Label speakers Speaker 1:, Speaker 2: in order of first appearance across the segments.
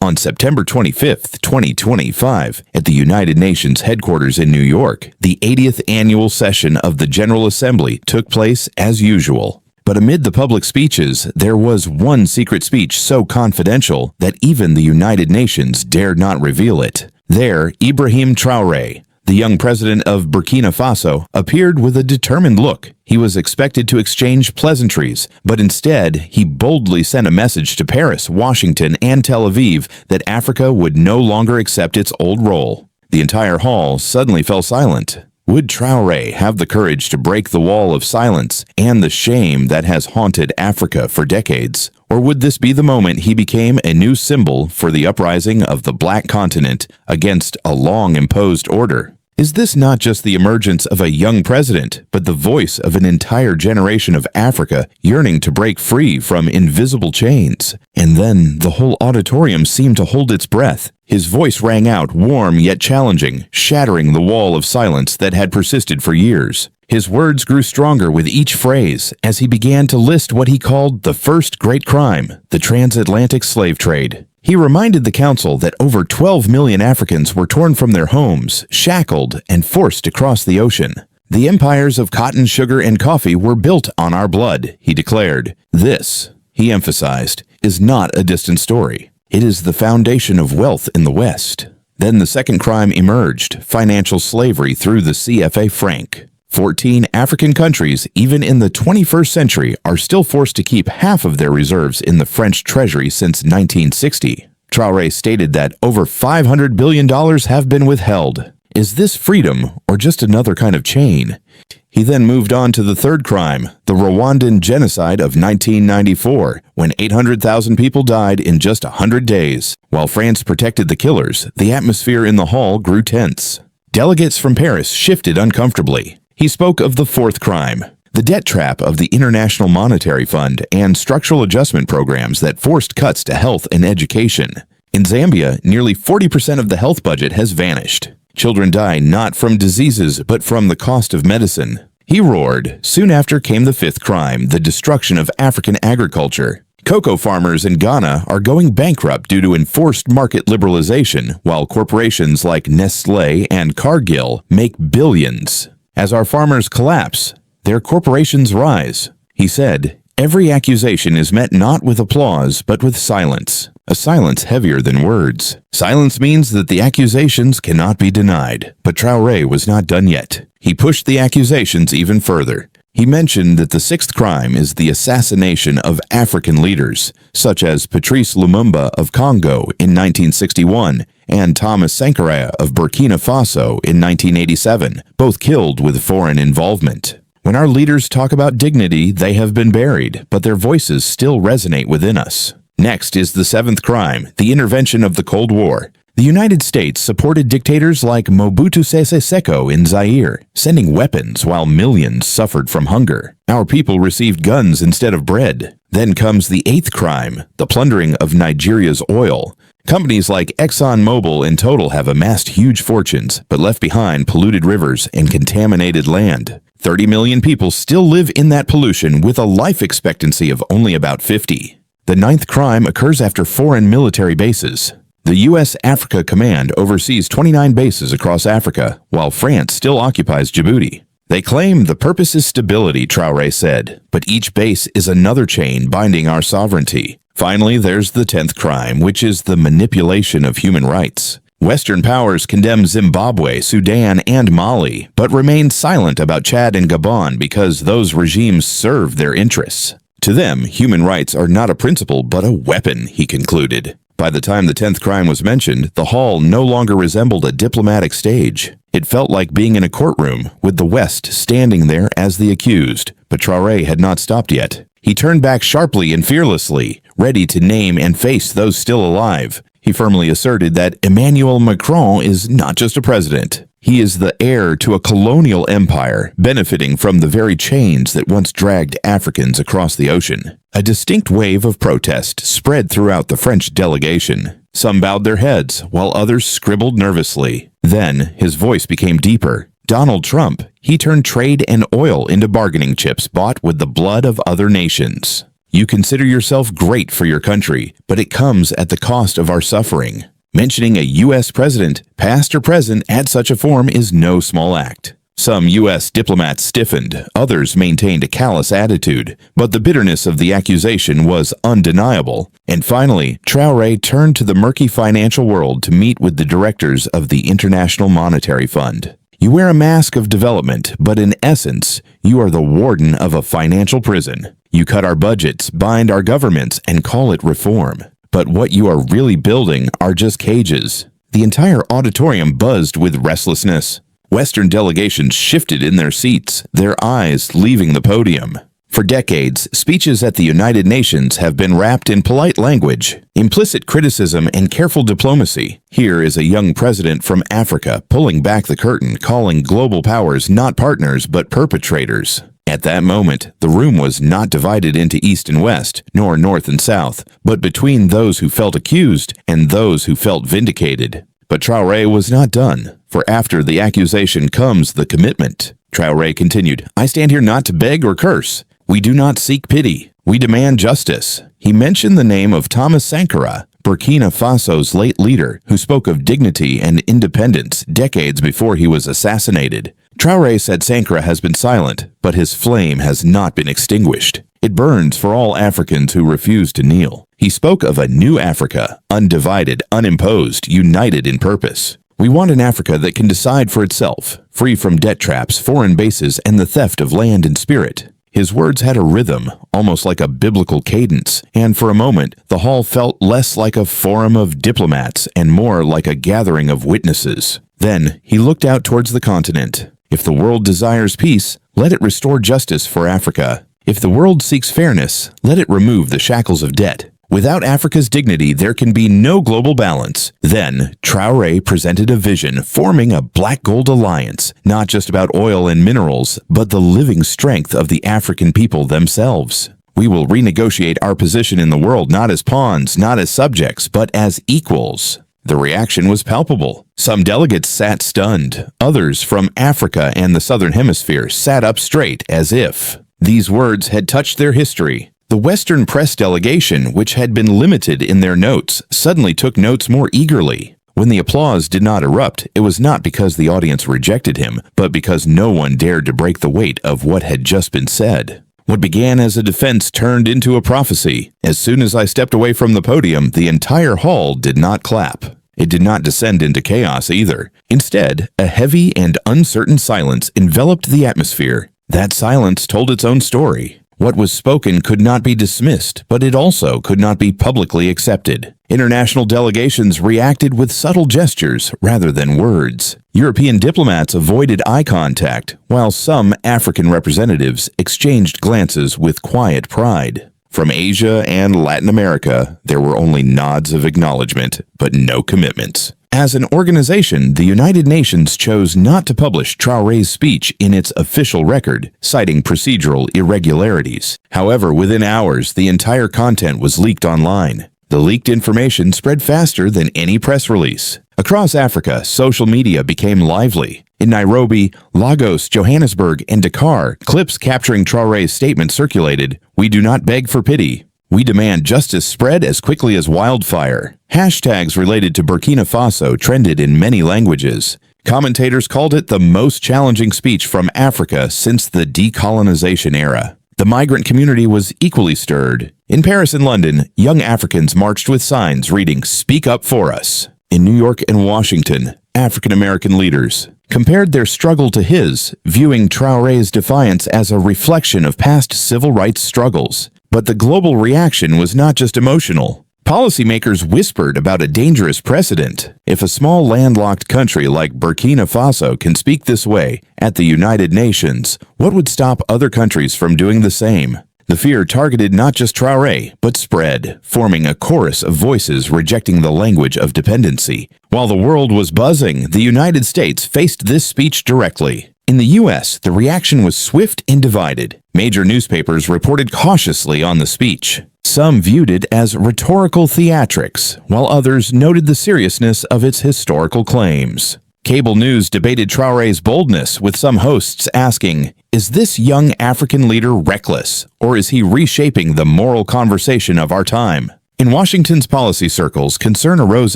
Speaker 1: On September 25, 2025, at the United Nations headquarters in New York, the 80th annual session of the General Assembly took place as usual. But amid the public speeches, there was one secret speech so confidential that even the United Nations dared not reveal it. There, Ibrahim Traoré, the young president of Burkina Faso, appeared with a determined look. He was expected to exchange pleasantries, but instead, he boldly sent a message to Paris, Washington, and Tel Aviv that Africa would no longer accept its old role. The entire hall suddenly fell silent. Would Traoré have the courage to break the wall of silence and the shame that has haunted Africa for decades? Or would this be the moment he became a new symbol for the uprising of the Black continent against a long-imposed order? Is this not just the emergence of a young president, but the voice of an entire generation of Africa yearning to break free from invisible chains? And then the whole auditorium seemed to hold its breath. His voice rang out, warm yet challenging, shattering the wall of silence that had persisted for years. His words grew stronger with each phrase as he began to list what he called the first great crime, the transatlantic slave trade. He reminded the council that over 12 million Africans were torn from their homes, shackled, and forced to cross the ocean. The empires of cotton, sugar, and coffee were built on our blood, he declared. This, he emphasized, is not a distant story. It is the foundation of wealth in the West. Then the second crime emerged, financial slavery through the CFA franc. 14 African countries, even in the 21st century, are still forced to keep half of their reserves in the French treasury since 1960. Traoré stated that over $500 billion have been withheld. Is this freedom or just another kind of chain? He then moved on to the third crime, the Rwandan genocide of 1994, when 800,000 people died in just 100 days. While France protected the killers, the atmosphere in the hall grew tense. Delegates from Paris shifted uncomfortably. He spoke of the fourth crime, the debt trap of the International Monetary Fund and structural adjustment programs that forced cuts to health and education. In Zambia, nearly 40% of the health budget has vanished. Children die not from diseases, but from the cost of medicine. He roared. Soon after came the fifth crime, the destruction of African agriculture. Cocoa farmers in Ghana are going bankrupt due to enforced market liberalization, while corporations like Nestlé and Cargill make billions. As our farmers collapse, their corporations rise. He said, every accusation is met not with applause, but with silence. A silence heavier than words. Silence means that the accusations cannot be denied. But Traoré was not done yet. He pushed the accusations even further. He mentioned that the sixth crime is the assassination of African leaders, such as Patrice Lumumba of Congo in 1961 and Thomas Sankara of Burkina Faso in 1987, both killed with foreign involvement. When our leaders talk about dignity, they have been buried, but their voices still resonate within us. Next is the seventh crime, the intervention of the Cold War. The United States supported dictators like Mobutu Sese Seko in Zaire, sending weapons while millions suffered from hunger. Our people received guns instead of bread. Then comes the eighth crime, the plundering of Nigeria's oil. Companies like ExxonMobil in total have amassed huge fortunes, but left behind polluted rivers and contaminated land. 30 million people still live in that pollution with a life expectancy of only about 50. The ninth crime occurs after foreign military bases. The U.S. Africa Command oversees 29 bases across Africa, while France still occupies Djibouti. They claim the purpose is stability, Traoré said, but each base is another chain binding our sovereignty. Finally, there's the 10th crime, which is the manipulation of human rights. Western powers condemn Zimbabwe, Sudan, and Mali, but remain silent about Chad and Gabon because those regimes serve their interests. To them, human rights are not a principle but a weapon, he concluded. By the time the 10th crime was mentioned, the hall no longer resembled a diplomatic stage. It felt like being in a courtroom, with the West standing there as the accused. But Traoré had not stopped yet. He turned back sharply and fearlessly, ready to name and face those still alive. He firmly asserted that Emmanuel Macron is not just a president. He is the heir to a colonial empire, benefiting from the very chains that once dragged Africans across the ocean. A distinct wave of protest spread throughout the French delegation. Some bowed their heads, while others scribbled nervously. Then his voice became deeper. Donald Trump, he turned trade and oil into bargaining chips bought with the blood of other nations. You consider yourself great for your country, but it comes at the cost of our suffering. Mentioning a U.S. president, past or present, at such a forum is no small act. Some U.S. diplomats stiffened, others maintained a callous attitude, but the bitterness of the accusation was undeniable. And finally, Traoré turned to the murky financial world to meet with the directors of the International Monetary Fund. You wear a mask of development, but in essence, you are the warden of a financial prison. You cut our budgets, bind our governments, and call it reform. But what you are really building are just cages. The entire auditorium buzzed with restlessness. Western delegations shifted in their seats, their eyes leaving the podium. For decades, speeches at the United Nations have been wrapped in polite language, implicit criticism, and careful diplomacy. Here is a young president from Africa pulling back the curtain, calling global powers not partners but perpetrators. At that moment, the room was not divided into East and West, nor North and South, but between those who felt accused and those who felt vindicated. But Traoré was not done, for after the accusation comes the commitment. Traoré continued, "I stand here not to beg or curse. We do not seek pity. We demand justice." He mentioned the name of Thomas Sankara, Burkina Faso's late leader, who spoke of dignity and independence decades before he was assassinated. Traoré said Sankara has been silent, but his flame has not been extinguished. It burns for all Africans who refuse to kneel. He spoke of a new Africa, undivided, unimposed, united in purpose. We want an Africa that can decide for itself, free from debt traps, foreign bases, and the theft of land and spirit. His words had a rhythm, almost like a biblical cadence, and for a moment, the hall felt less like a forum of diplomats and more like a gathering of witnesses. Then he looked out towards the continent. If the world desires peace, let it restore justice for Africa. If the world seeks fairness, let it remove the shackles of debt. Without Africa's dignity, there can be no global balance. Then, Traoré presented a vision, forming a black-gold alliance, not just about oil and minerals, but the living strength of the African people themselves. We will renegotiate our position in the world not as pawns, not as subjects, but as equals. The reaction was palpable. Some delegates sat stunned. Others from Africa and the Southern Hemisphere sat up straight as if these words had touched their history. The Western press delegation, which had been limited in their notes, suddenly took notes more eagerly. When the applause did not erupt, it was not because the audience rejected him, but because no one dared to break the weight of what had just been said. What began as a defense turned into a prophecy. As soon as I stepped away from the podium, the entire hall did not clap. It did not descend into chaos either. Instead, a heavy and uncertain silence enveloped the atmosphere. That silence told its own story. What was spoken could not be dismissed, but it also could not be publicly accepted. International delegations reacted with subtle gestures rather than words. European diplomats avoided eye contact, while some African representatives exchanged glances with quiet pride. From Asia and Latin America, there were only nods of acknowledgement, but no commitments. As an organization, the United Nations chose not to publish Traoré's speech in its official record, citing procedural irregularities. However, within hours, the entire content was leaked online. The leaked information spread faster than any press release. Across Africa, social media became lively. In Nairobi, Lagos, Johannesburg, and Dakar, clips capturing Traoré's statement circulated. "We do not beg for pity. We demand justice" spread as quickly as wildfire. Hashtags related to Burkina Faso trended in many languages. Commentators called it the most challenging speech from Africa since the decolonization era. The migrant community was equally stirred. In Paris and London, young Africans marched with signs reading "Speak up for us." In New York and Washington, African-American leaders compared their struggle to his, viewing Traoré's defiance as a reflection of past civil rights struggles. But the global reaction was not just emotional. Policymakers whispered about a dangerous precedent. If a small landlocked country like Burkina Faso can speak this way at the United Nations, what would stop other countries from doing the same? The fear targeted not just Traoré, but spread, forming a chorus of voices rejecting the language of dependency. While the world was buzzing, the United States faced this speech directly. In the U.S., the reaction was swift and divided. Major newspapers reported cautiously on the speech. Some viewed it as rhetorical theatrics, while others noted the seriousness of its historical claims. Cable news debated Traoré's boldness, with some hosts asking, is this young African leader reckless, or is he reshaping the moral conversation of our time? In Washington's policy circles, concern arose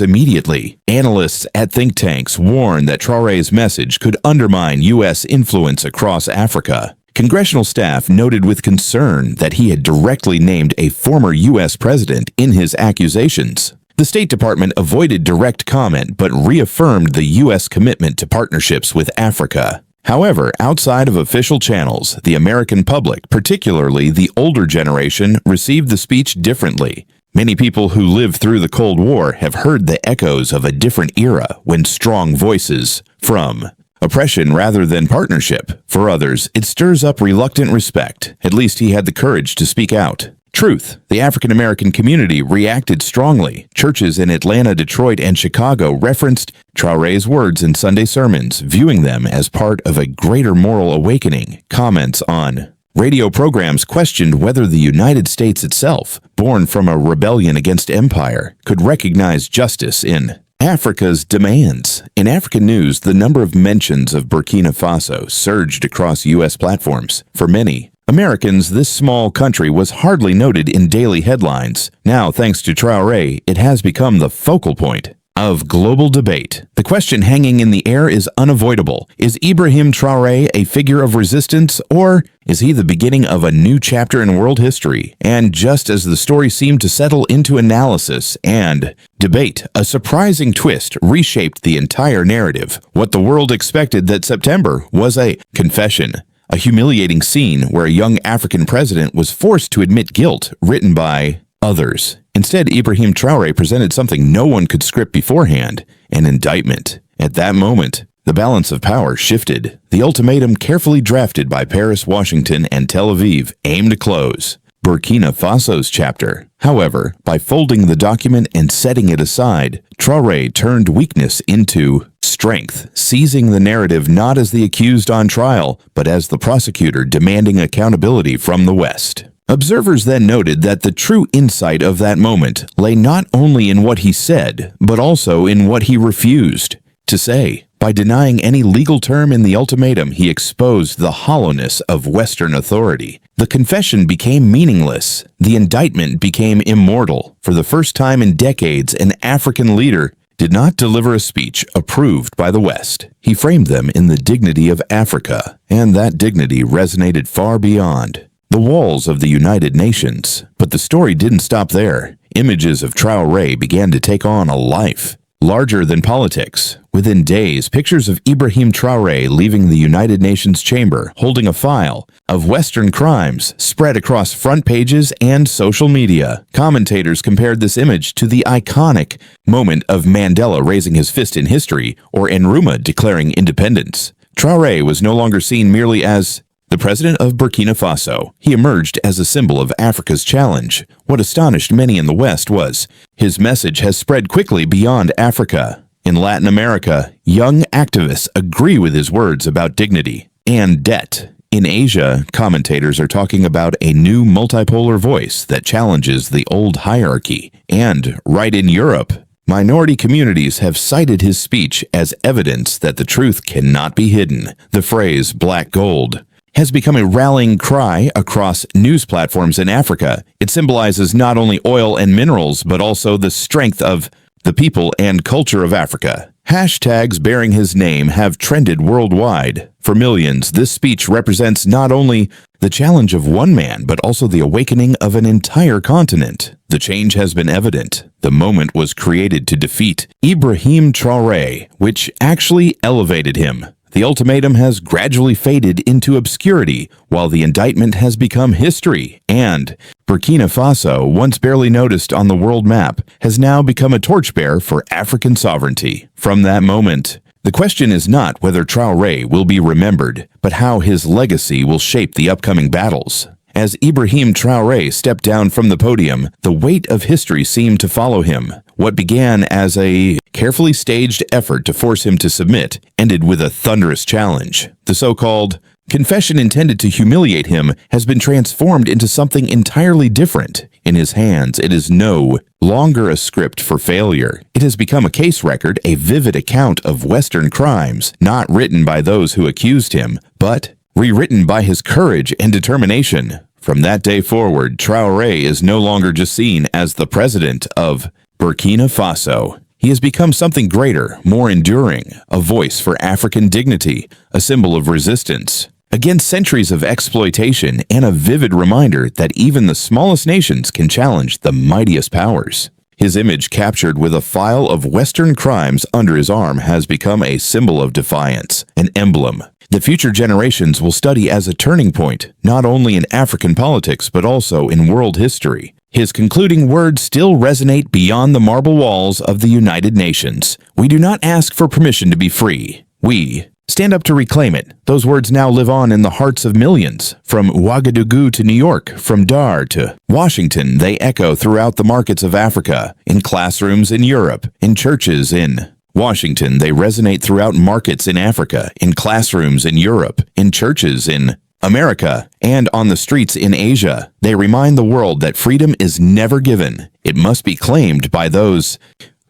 Speaker 1: immediately. Analysts at think tanks warned that Traoré's message could undermine U.S. influence across Africa. Congressional staff noted with concern that he had directly named a former U.S. president in his accusations. The State Department avoided direct comment but reaffirmed the U.S. commitment to partnerships with Africa. However, outside of official channels, the American public, particularly the older generation, received the speech differently. Many people who lived through the Cold War have heard the echoes of a different era when strong voices from oppression rather than partnership. For others, it stirs up reluctant respect. At least he had the courage to speak out. Truth. The African American community reacted strongly. Churches in Atlanta, Detroit, and Chicago referenced Traoré's words in Sunday sermons, viewing them as part of a greater moral awakening. Comments on radio programs questioned whether the United States itself, born from a rebellion against empire, could recognize justice in Africa's demands. In African news, the number of mentions of Burkina Faso surged across U.S. platforms. For many Americans, this small country was hardly noted in daily headlines. Now, thanks to Traoré, it has become the focal point of global debate. The question hanging in the air is unavoidable. Is Ibrahim Traoré a figure of resistance, or is he the beginning of a new chapter in world history? And just as the story seemed to settle into analysis and debate, a surprising twist reshaped the entire narrative. What the world expected that September was a confession, a humiliating scene where a young African president was forced to admit guilt, written by others. Instead, Ibrahim Traoré presented something no one could script beforehand, an indictment. At that moment, the balance of power shifted. The ultimatum, carefully drafted by Paris, Washington, and Tel Aviv, aimed to close Burkina Faso's chapter. However, by folding the document and setting it aside, Traoré turned weakness into strength, seizing the narrative not as the accused on trial, but as the prosecutor demanding accountability from the West. Observers then noted that the true insight of that moment lay not only in what he said, but also in what he refused to say. By denying any legal term in the ultimatum, he exposed the hollowness of Western authority. The confession became meaningless. The indictment became immortal. For the first time in decades, an African leader did not deliver a speech approved by the West. He framed them in the dignity of Africa, and that dignity resonated far beyond the walls of the United Nations. But the story didn't stop there. Images of Traoré began to take on a life larger than politics. Within days, pictures of Ibrahim Traoré leaving the United Nations chamber, holding a file of Western crimes, spread across front pages and social media. Commentators compared this image to the iconic moment of Mandela raising his fist in history or Nkrumah declaring independence. Traoré was no longer seen merely as the president of Burkina Faso. He emerged as a symbol of Africa's challenge. What astonished many in the West was his message has spread quickly beyond Africa. In Latin America, young activists agree with his words about dignity and debt. In Asia, commentators are talking about a new multipolar voice that challenges the old hierarchy. And right in Europe, minority communities have cited his speech as evidence that the truth cannot be hidden. The phrase "black gold" has become a rallying cry across news platforms in Africa. It symbolizes not only oil and minerals, but also the strength of the people and culture of Africa. Hashtags bearing his name have trended worldwide. For millions, this speech represents not only the challenge of one man, but also the awakening of an entire continent. The change has been evident. The moment was created to defeat Ibrahim Traoré, which actually elevated him. The ultimatum has gradually faded into obscurity, while the indictment has become history, and Burkina Faso, once barely noticed on the world map, has now become a torchbearer for African sovereignty. From that moment, the question is not whether Traoré will be remembered, but how his legacy will shape the upcoming battles. As Ibrahim Traoré stepped down from the podium, the weight of history seemed to follow him. What began as a carefully staged effort to force him to submit ended with a thunderous challenge. The so-called confession intended to humiliate him has been transformed into something entirely different. In his hands, it is no longer a script for failure. It has become a case record, a vivid account of Western crimes, not written by those who accused him, but rewritten by his courage and determination. From that day forward, Traoré is no longer just seen as the president of Burkina Faso. He has become something greater, more enduring, a voice for African dignity, a symbol of resistance against centuries of exploitation, and a vivid reminder that even the smallest nations can challenge the mightiest powers. His image, captured with a file of Western crimes under his arm, has become a symbol of defiance, an emblem that future generations will study as a turning point, not only in African politics but also in world history. His concluding words still resonate beyond the marble walls of the United Nations. We do not ask for permission to be free. We stand up to reclaim it. Those words now live on in the hearts of millions. From Ouagadougou to New York, from Dar to Washington, they echo throughout the markets of Africa, in classrooms in Europe, in churches in Washington. They resonate throughout markets in Africa, in classrooms in Europe, in churches in America, and on the streets in Asia. They remind the world that freedom is never given. It must be claimed by those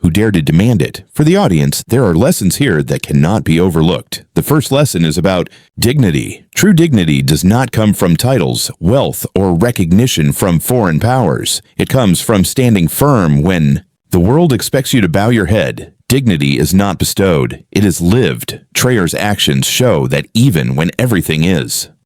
Speaker 1: who dare to demand it. For the audience, there are lessons here that cannot be overlooked. The first lesson is about dignity. True dignity does not come from titles, wealth, or recognition from foreign powers. It comes from standing firm when the world expects you to bow your head. Dignity is not bestowed. It is lived. Traor's actions show that even when everything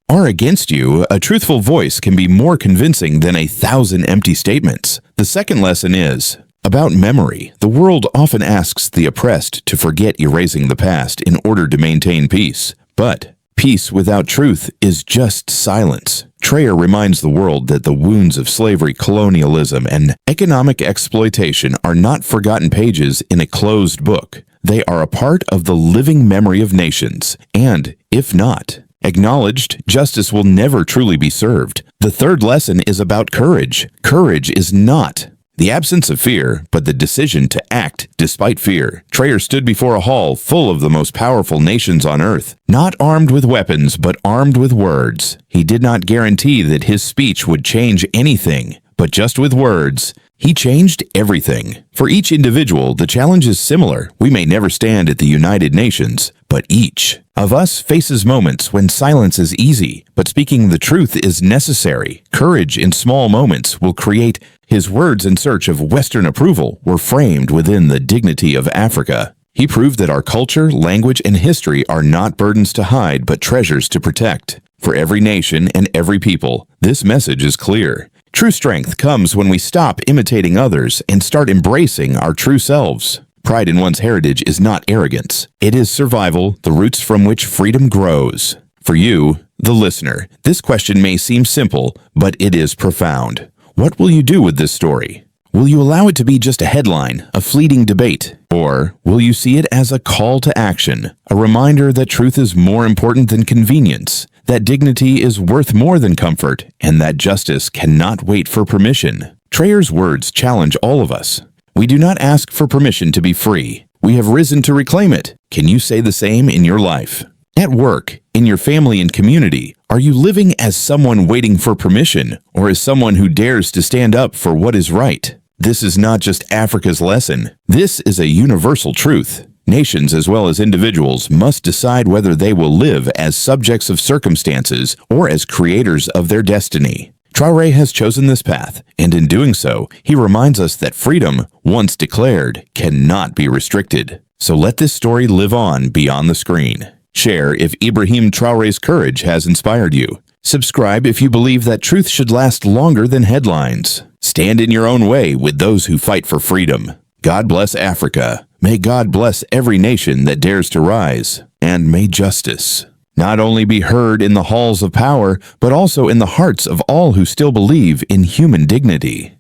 Speaker 1: are against you, a truthful voice can be more convincing than 1,000 empty statements. The second lesson is about memory. The world often asks the oppressed to forget erasing the past in order to maintain peace. But peace without truth is just silence. Traoré reminds the world that the wounds of slavery, colonialism, and economic exploitation are not forgotten pages in a closed book. They are a part of the living memory of nations, and, if not acknowledged, justice will never truly be served. The third lesson is about courage. Courage is not the absence of fear, but the decision to act despite fear. Traoré stood before a hall full of the most powerful nations on earth, not armed with weapons, but armed with words. He did not guarantee that his speech would change anything, but just with words, he changed everything. For each individual, the challenge is similar. We may never stand at the United Nations, but each of us faces moments when silence is easy, but speaking the truth is necessary. Courage in small moments will create. His words in search of Western approval were framed within the dignity of Africa. He proved that our culture, language, and history are not burdens to hide, but treasures to protect. For every nation and every people, this message is clear. True strength comes when we stop imitating others and start embracing our true selves. Pride in one's heritage is not arrogance. It is survival, the roots from which freedom grows. For you, the listener, this question may seem simple, but it is profound. What will you do with this story? Will you allow it to be just a headline, a fleeting debate? Or will you see it as a call to action, a reminder that truth is more important than convenience, that dignity is worth more than comfort, and that justice cannot wait for permission? Traor's words challenge all of us. We do not ask for permission to be free. We have risen to reclaim it. Can you say the same in your life? At work, in your family and community, are you living as someone waiting for permission, or as someone who dares to stand up for what is right? This is not just Africa's lesson. This is a universal truth. Nations as well as individuals must decide whether they will live as subjects of circumstances or as creators of their destiny. Traoré has chosen this path, and in doing so, he reminds us that freedom, once declared, cannot be restricted. So let this story live on beyond the screen. Share if Ibrahim Traoré's courage has inspired you. Subscribe if you believe that truth should last longer than headlines. Stand in your own way with those who fight for freedom. God bless Africa. May God bless every nation that dares to rise. And may justice not only be heard in the halls of power, but also in the hearts of all who still believe in human dignity.